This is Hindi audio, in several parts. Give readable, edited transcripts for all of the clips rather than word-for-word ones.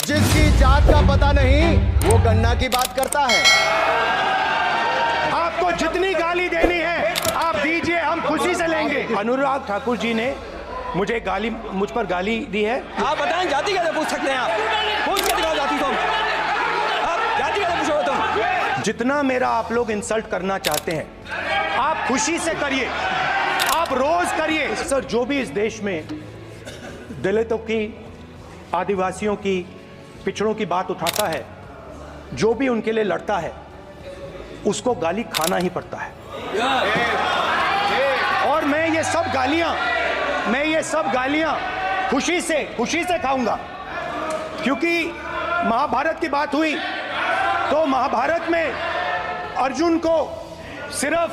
जिसकी जात का पता नहीं वो गन्ना की बात करता है। आपको जितनी गाली देनी है आप दीजिए, हम खुशी से लेंगे। अनुराग ठाकुर जी ने मुझ पर गाली दी है। आप बताएं, जाति कैसे पूछ सकते हैं? आप पूछ के दिखाओ जाति तुम। आप जाति कैसे पूछोगे तुम? जितना मेरा आप लोग इंसल्ट करना चाहते हैं आप खुशी से करिए, आप रोज करिए। सर, जो भी इस देश में दलितों की, आदिवासियों की, पिछड़ों की बात उठाता है, जो भी उनके लिए लड़ता है, उसको गाली खाना ही पड़ता है। और मैं ये सब गालियां खुशी से खाऊंगा, क्योंकि महाभारत की बात हुई तो महाभारत में अर्जुन को सिर्फ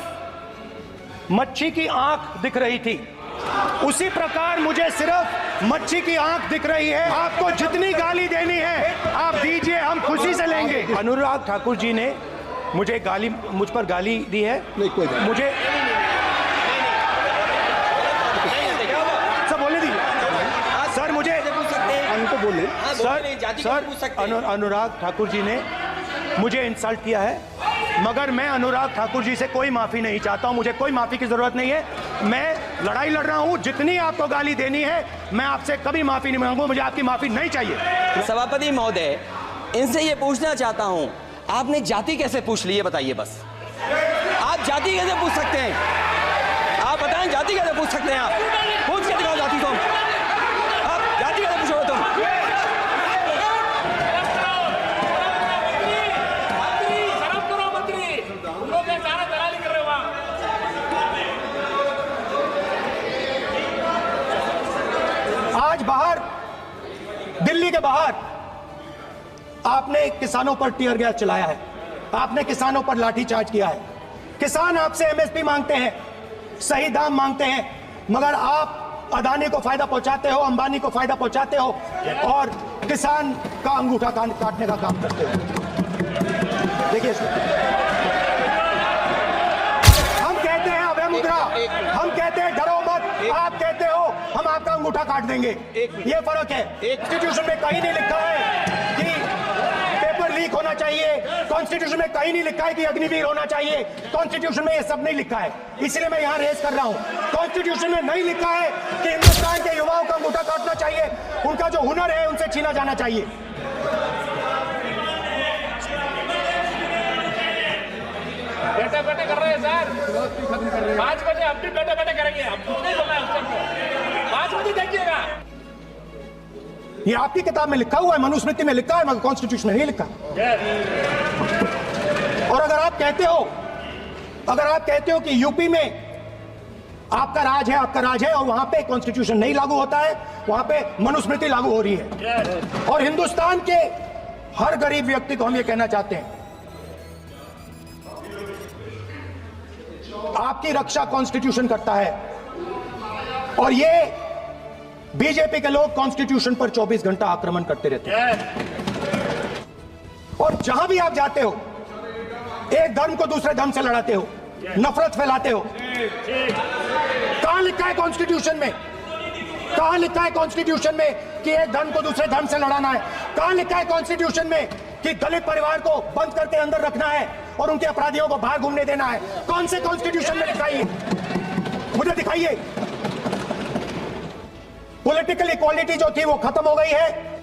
मच्छी की आंख दिख रही थी, उसी प्रकार मुझे सिर्फ मच्छी की आंख दिख रही है। आपको जितनी गाली देनी है आप दीजिए, हम खुशी से लेंगे। अनुराग ठाकुर जी ने मुझ पर गाली दी है। मुझे सब बोले दी सर, मुझे बोले सर, अनुराग ठाकुर जी ने मुझे इंसल्ट किया है, मगर मैं अनुराग ठाकुर जी से कोई माफी नहीं चाहता हूं। मुझे कोई माफी की जरूरत नहीं है। मैं लड़ाई लड़ रहा हूं। जितनी आपको गाली देनी है मैं आपसे कभी माफी नहीं मांगूंगा। मुझे आपकी माफी नहीं चाहिए। सभापति महोदय, इनसे ये पूछना चाहता हूं, आपने जाति कैसे पूछ ली, ये बताइए बस। आप जाति कैसे पूछ सकते हैं? आप बताएं, जाति कैसे पूछ सकते हैं? आप पूछ के दिखाओ जाति तुम। आप जाति कैसे पूछोगे तुम? आज बाहर, दिल्ली के बाहर आपने किसानों पर टीयर गैस चलाया है, आपने किसानों पर लाठीचार्ज किया है। किसान आपसे एमएसपी मांगते हैं, सही दाम मांगते हैं, मगर आप अदानी को फायदा पहुंचाते हो, अंबानी को फायदा पहुंचाते हो और किसान का अंगूठा काटने का काम करते हो। देखिए, हम कहते हैं अभय मुद्रा, हम कहते हैं डरो मत, आप कहते हो हम आपका अंगूठा काट देंगे। ये फर्क है। कॉन्स्टिट्यूशन में कहीं नहीं लिखा है कि पेपर लीक होना चाहिए, कॉन्स्टिट्यूशन में कहीं नहीं लिखा है कि अग्निवीर होना चाहिए, कॉन्स्टिट्यूशन में ये सब नहीं लिखा है। इसलिए मैं यहां रेस कर रहा हूं। कॉन्स्टिट्यूशन में नहीं लिखा है कि हिंदुस्तान के युवाओं का अंगूठा काटना चाहिए, उनका जो हुनर है उनसे छीना जाना चाहिए। बेटा बेटा कर रहे हैं सर, 5 बजे अब भी बेटा बेटा करेंगे। अब कुछ नहीं बोलना है उसको, 5 बजे देखिएगा। ये आपकी किताब में लिखा हुआ है, मनुस्मृति में लिखा है, मगर कॉन्स्टिट्यूशन में नहीं लिखा। और अगर आप कहते हो कि यूपी में आपका राज है और वहां पे कॉन्स्टिट्यूशन नहीं लागू होता है, वहां पे मनुस्मृति लागू हो रही है। और हिंदुस्तान के हर गरीब व्यक्ति को हम ये कहना चाहते हैं, आपकी रक्षा कॉन्स्टिट्यूशन करता है। और ये बीजेपी के लोग कॉन्स्टिट्यूशन पर 24 घंटा आक्रमण करते रहते हैं। और जहां भी आप जाते हो, एक धर्म को दूसरे धर्म से लड़ाते हो, नफरत फैलाते हो। कहां लिखा है कॉन्स्टिट्यूशन में? कहां लिखा है कॉन्स्टिट्यूशन में कि एक धर्म को दूसरे धर्म से लड़ाना है? कहां लिखा है कॉन्स्टिट्यूशन में कि दलित परिवार को बंद करके अंदर रखना है और उनके अपराधियों को बाहर घूमने देना है? कौन से कॉन्स्टिट्यूशन में लिखा है? मुझे दिखाइए। पॉलिटिकल इक्वालिटी जो थी वो खत्म हो गई है।